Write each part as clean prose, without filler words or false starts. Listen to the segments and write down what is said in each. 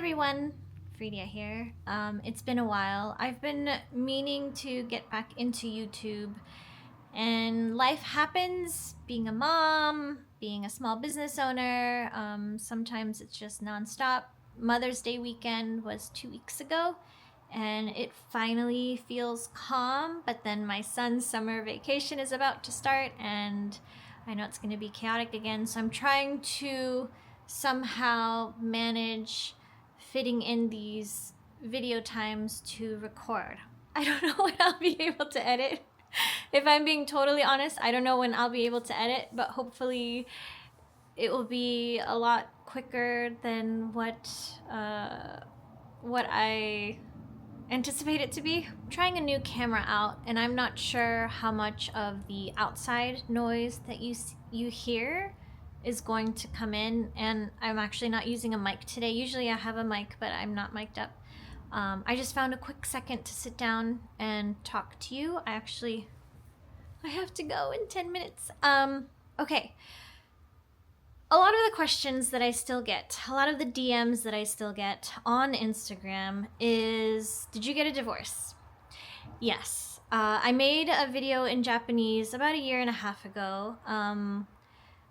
everyone, Friedia here. It's been a while. I've been meaning to get back into YouTube, and life happens, being a mom, being a small business owner. Sometimes it's just nonstop. Mother's Day weekend was 2 weeks ago, and it finally feels calm, but then my son's summer vacation is about to start, and I know it's going to be chaotic again, so I'm trying to somehow manage fitting in these video times to record. I don't know when I'll be able to edit. If I'm being totally honest, I don't know when I'll be able to edit, but hopefully it will be a lot quicker than what I anticipate it to be. I'm trying a new camera out, and I'm not sure how much of the outside noise that you hear is going to come in, and I'm actually not using a mic today. Usually I have a mic, but I'm not mic'd up. I just found a quick second to sit down and talk to you. I have to go in 10 minutes. Okay. A lot of the questions that I still get, a lot of the DMs that I still get on Instagram is, did you get a divorce? Yes. I made a video in Japanese about 1.5 years ago.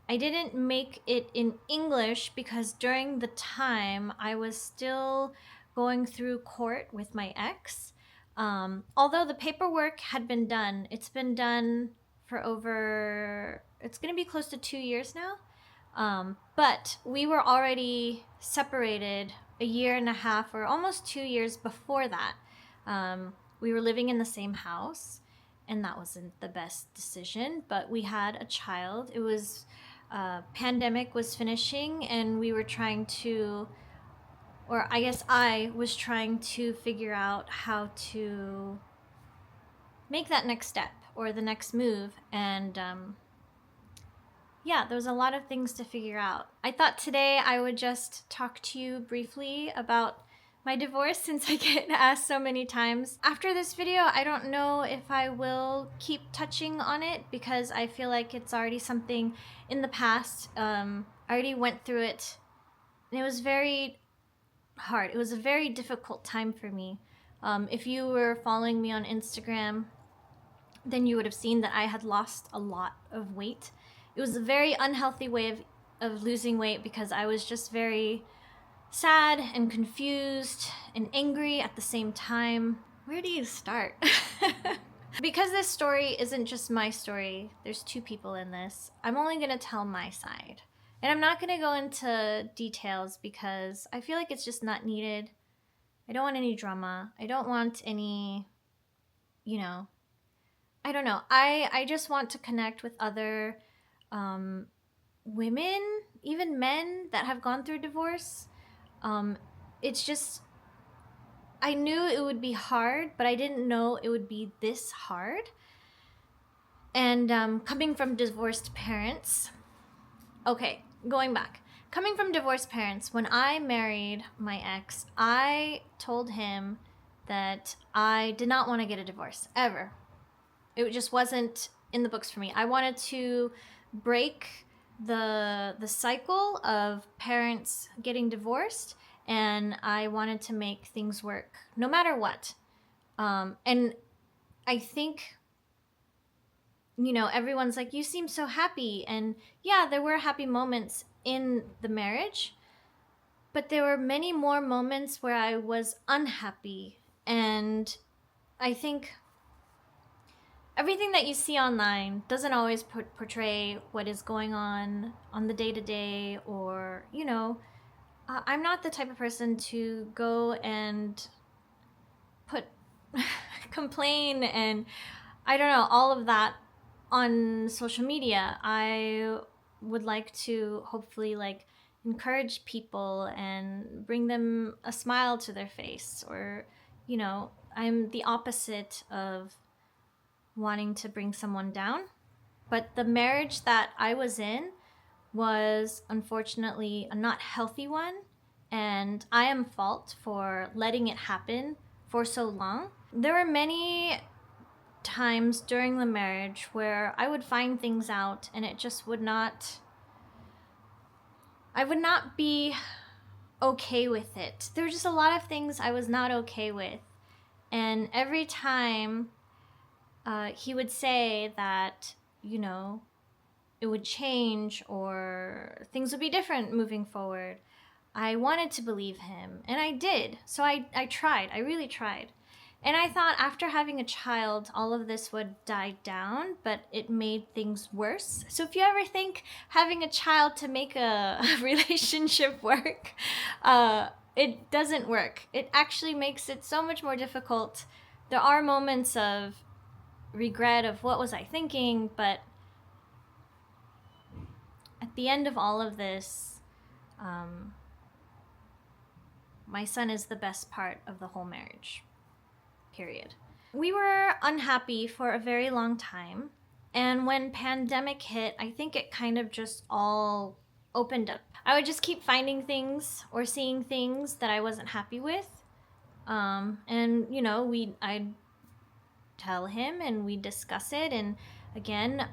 I didn't make it in English because during the time I was still going through court with my ex. Although the paperwork had been done, it's been done for it's going to be close to 2 years now. But we were already separated 1.5 years or almost 2 years before that. We were living in the same house, and that wasn't the best decision, but we had a child. It was pandemic was finishing, and we were trying to, or I guess I was trying to figure out how to make that next step or the next move. And yeah, there was a lot of things to figure out. I thought today I would just talk to you briefly about my divorce, since I get asked so many times. After this video, I don't know if I will keep touching on it because I feel like it's already something in the past. I already went through it, and it was very hard. It was a very difficult time for me. If you were following me on Instagram, then you would have seen that I had lost a lot of weight. It was a very unhealthy way of losing weight because I was just very sad and confused and angry at the same time. Where do you start? Because this story isn't just my story, there's 2 people in this. I'm only gonna tell my side. And I'm not gonna go into details because I feel like it's just not needed. I don't want any drama. I don't want any, I don't know. I just want to connect with other women, even men that have gone through divorce. It's just, I knew it would be hard, but I didn't know it would be this hard. And coming from divorced parents, okay, going back. Coming from divorced parents, when I married my ex, I told him that I did not want to get a divorce, ever. It just wasn't in the books for me. I wanted to break the cycle of parents getting divorced, and I wanted to make things work no matter what. And I think, everyone's like, you seem so happy. And yeah, there were happy moments in the marriage, but there were many more moments where I was unhappy. And I think everything that you see online doesn't always portray what is going on the day-to-day, or, I'm not the type of person to go and complain and, I don't know, all of that on social media. I would like to hopefully encourage people and bring them a smile to their face, or, I'm the opposite of wanting to bring someone down. But the marriage that I was in was unfortunately a not healthy one, and I am fault for letting it happen for so long. There were many times during the marriage where I would find things out, and it just I would not be okay with it. There were just a lot of things I was not okay with. And every time he would say that, it would change or things would be different moving forward, I wanted to believe him. And I did. So I tried. I really tried. And I thought after having a child, all of this would die down, but it made things worse. So if you ever think having a child to make a relationship work, it doesn't work. It actually makes it so much more difficult. There are moments of regret of what was I thinking, but at the end of all of this, my son is the best part of the whole marriage. Period. We were unhappy for a very long time, and when pandemic hit, I think it kind of just all opened up. I would just keep finding things or seeing things that I wasn't happy with, and I'd tell him and we'd discuss it, and again,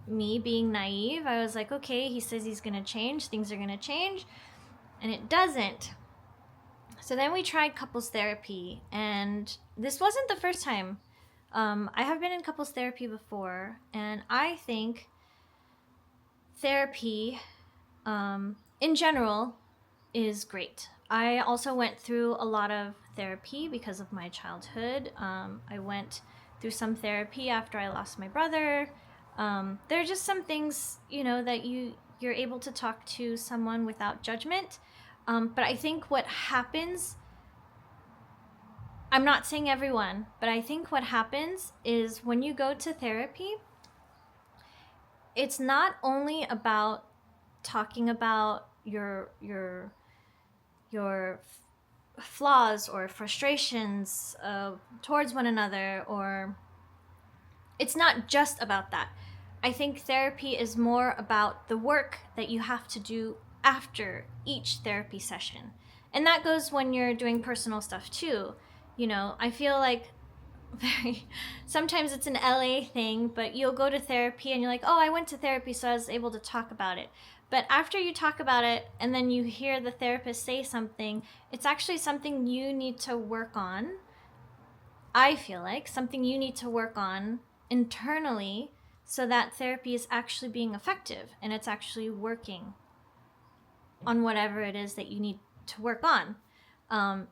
me being naive, I was like, okay, he says he's gonna change, things are gonna change, and it doesn't. So then we tried couples therapy, and this wasn't the first time. I have been in couples therapy before, and I think therapy, in general, is great. I also went through a lot of therapy because of my childhood. I went through some therapy after I lost my brother. There are just some things, that you're able to talk to someone without judgment. But I think what happens, I'm not saying everyone, but I think what happens is when you go to therapy, it's not only about talking about your flaws or frustrations towards one another, or it's not just about that. I think therapy is more about the work that you have to do after each therapy session. And that goes when you're doing personal stuff too. I feel like sometimes it's an LA thing, but you'll go to therapy and you're like, oh, I went to therapy so I was able to talk about it. But after you talk about it and then you hear the therapist say something, it's actually something you need to work on. I feel like something you need to work on internally so that therapy is actually being effective and it's actually working on whatever it is that you need to work on.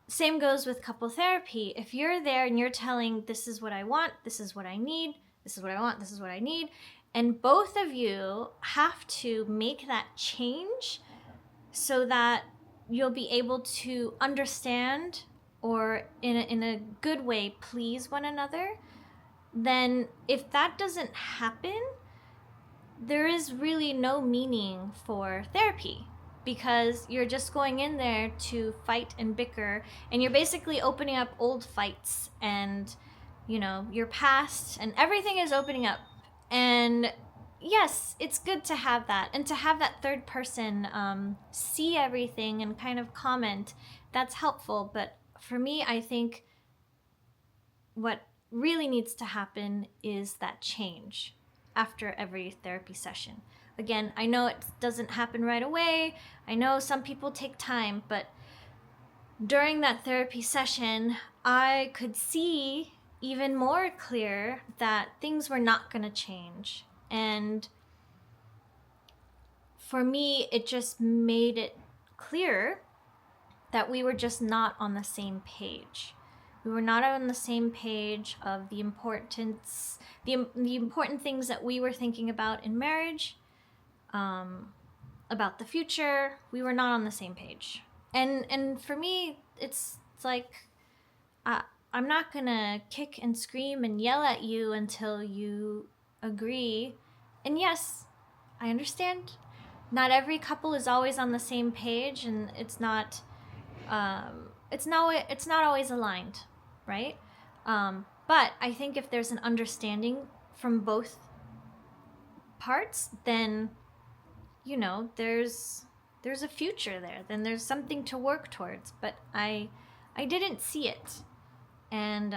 Same goes with couple therapy. If you're there and you're telling, this is what I want, this is what I need, this is what I want, this is what I need, and both of you have to make that change so that you'll be able to understand or in a good way please one another, then if that doesn't happen, there is really no meaning for therapy. Because you're just going in there to fight and bicker, and you're basically opening up old fights and, your past, and everything is opening up. And yes, it's good to have that, and to have that third person see everything and kind of comment, that's helpful. But for me, I think what really needs to happen is that change after every therapy session. Again, I know it doesn't happen right away. I know some people take time, but during that therapy session, I could see even more clear that things were not going to change. And for me, it just made it clear that we were just not on the same page. We were not on the same page of the importance, the important things that we were thinking about in marriage. About the future, we were not on the same page. And for me, it's like, I'm not gonna kick and scream and yell at you until you agree. And yes, I understand not every couple is always on the same page, and it's not always aligned, right? But I think if there's an understanding from both parts, then there's a future there. Then there's something to work towards. But I didn't see it, and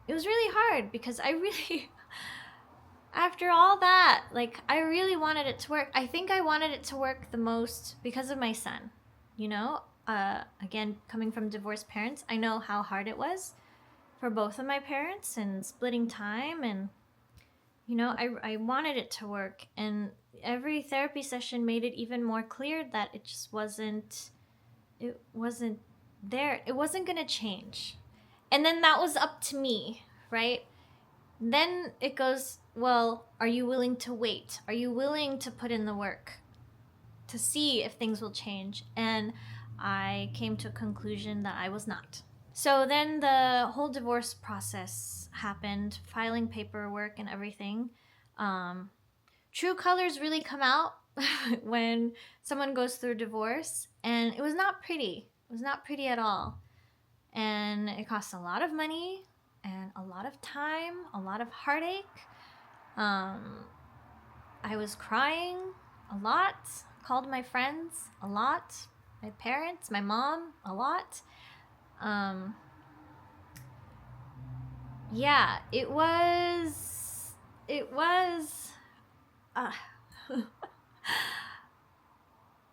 it was really hard because I really, after all that, I really wanted it to work. I think I wanted it to work the most because of my son. again, coming from divorced parents, I know how hard it was for both of my parents and splitting time. And, I wanted it to work. And every therapy session made it even more clear that it just wasn't there. It wasn't going to change. And then that was up to me, right? Then it goes, well, are you willing to wait? Are you willing to put in the work to see if things will change? And I came to a conclusion that I was not. So then the whole divorce process happened, filing paperwork and everything. True colors really come out when someone goes through divorce, and it was not pretty. It was not pretty at all. And it cost a lot of money and a lot of time, a lot of heartache. I was crying a lot, called my friends a lot, my parents, my mom a lot. Yeah, it was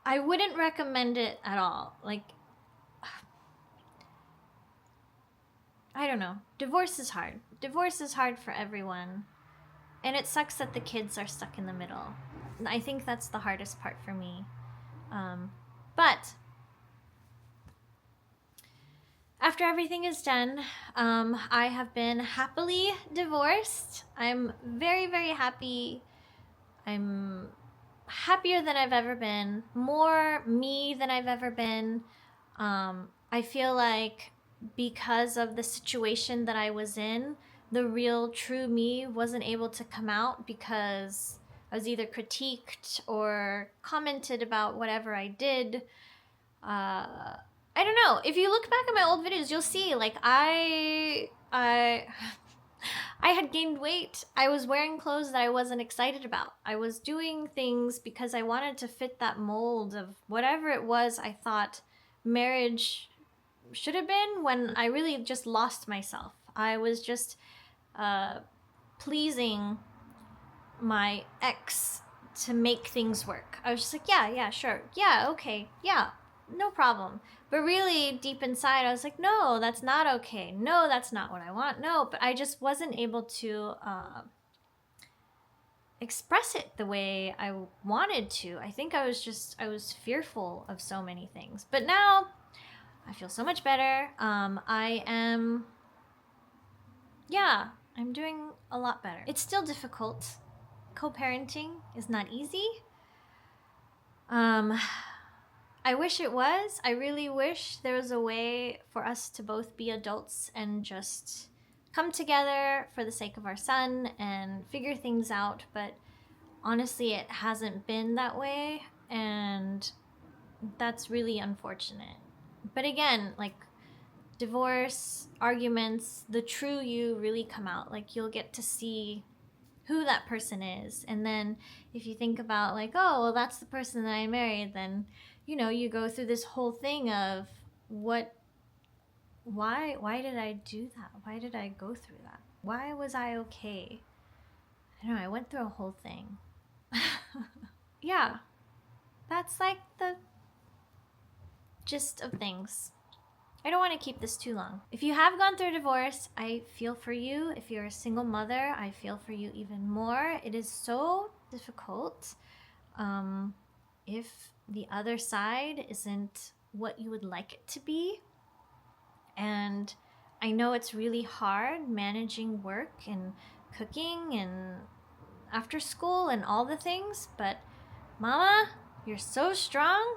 I wouldn't recommend it at all. Like, I don't know. Divorce is hard. Divorce is hard for everyone. And it sucks that the kids are stuck in the middle. I think that's the hardest part for me. But after everything is done, I have been happily divorced. I'm very, very happy. I'm happier than I've ever been. More me than I've ever been. I feel like because of the situation that I was in, the real true me wasn't able to come out because I was either critiqued or commented about whatever I did. I don't know. If you look back at my old videos, you'll see like I had gained weight. I was wearing clothes that I wasn't excited about. I was doing things because I wanted to fit that mold of whatever it was I thought marriage should have been, when I really just lost myself. I was just pleasing my ex to make things work. I was just like, yeah, sure. Yeah, okay. Yeah, no problem. But really deep inside, I was like, no, that's not okay. No, that's not what I want. No, but I just wasn't able to express it the way I wanted to. I think I was fearful of so many things. But now I feel so much better. I'm doing a lot better. It's still difficult. Co-parenting is not easy. I wish it was. I really wish there was a way for us to both be adults and just come together for the sake of our son and figure things out. But honestly, it hasn't been that way. And that's really unfortunate. But again, like divorce, arguments, the true you really come out. Like you'll get to see who that person is. And then if you think about like, oh, well, that's the person that I married, then, you go through this whole thing of why did I do that? Why did I go through that? Why was I okay? I don't know, I went through a whole thing. Yeah, that's like the gist of things. I don't want to keep this too long. If you have gone through a divorce, I feel for you. If you're a single mother, I feel for you even more. It is so difficult if the other side isn't what you would like it to be. And I know it's really hard managing work and cooking and after school and all the things, but Mama, you're so strong.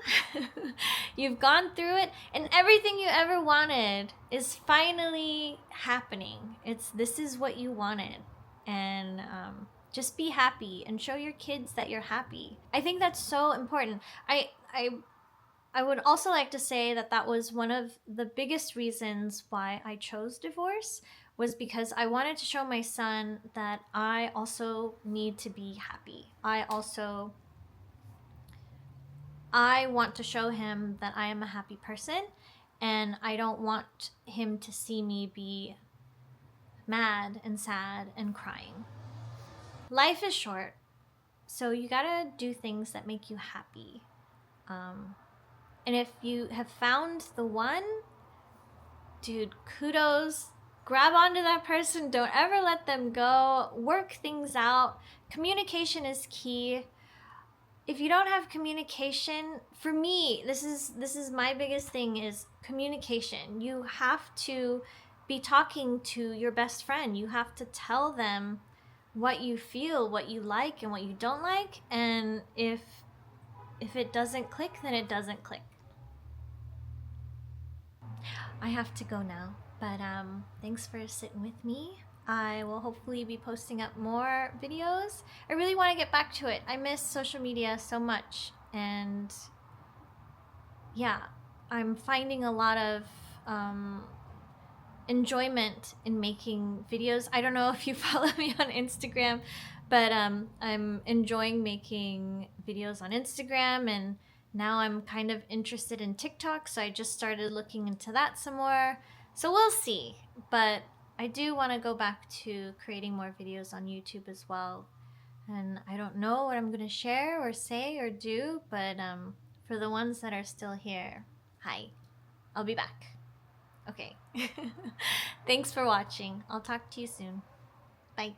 You've gone through it, and everything you ever wanted is finally happening. This is what you wanted, and just be happy and show your kids that you're happy. I think that's so important. I would also like to say that was one of the biggest reasons why I chose divorce, was because I wanted to show my son that I also need to be happy. I want to show him that I am a happy person, and I don't want him to see me be mad and sad and crying. Life is short, so you gotta do things that make you happy. And if you have found the one, dude, kudos. Grab onto that person. Don't ever let them go. Work things out. Communication is key. If you don't have communication, for me, this is my biggest thing is communication. You have to be talking to your best friend. You have to tell them what you feel, what you like and what you don't like, and if it doesn't click, then it doesn't click. I have to go now, but thanks for sitting with me. I will hopefully be posting up more videos. I really want to get back to it. I miss social media so much, and yeah, I'm finding a lot of enjoyment in making videos. I don't know if you follow me on Instagram, but I'm enjoying making videos on Instagram, and now I'm kind of interested in TikTok, so I just started looking into that some more. So we'll see, but I do want to go back to creating more videos on YouTube as well. And I don't know what I'm going to share or say or do, but for the ones that are still here, hi, I'll be back. Okay. Thanks for watching. I'll talk to you soon. Bye.